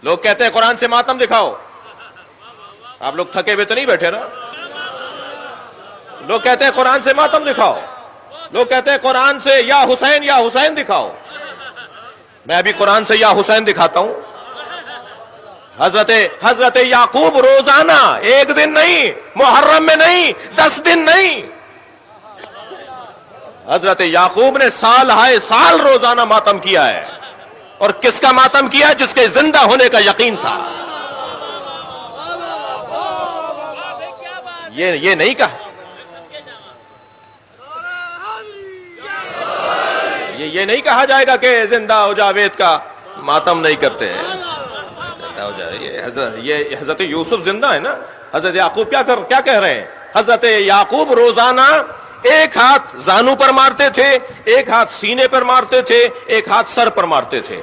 لوگ کہتے ہیں قرآن سے ماتم دکھاؤ. آپ لوگ تھکے ہوئے تو نہیں بیٹھے نا؟ لوگ کہتے ہیں قرآن سے ماتم دکھاؤ. لوگ کہتے ہیں قرآن سے یا حسین دکھاؤ. میں ابھی قرآن سے یا حسین دکھاتا ہوں. حضرت یعقوب روزانہ، ایک دن نہیں، محرم میں نہیں، 10 دن نہیں، حضرت یعقوب نے سال ہائے سال روزانہ ماتم کیا ہے. اور کس کا ماتم کیا؟ جس کے زندہ ہونے کا یقین تھا. یہ نہیں کہا، یہ نہیں کہا جائے گا کہ زندہ ہو جاوید کا ماتم نہیں کرتے ہیں. زندہ ہو جائے. یہ حضرت یوسف زندہ ہے نا. حضرت یعقوب کیا کہہ رہے ہیں؟ حضرت یعقوب روزانہ ایک ہاتھ زانو پر مارتے تھے، ایک ہاتھ سینے پر مارتے تھے، ایک ہاتھ سر پر مارتے تھے.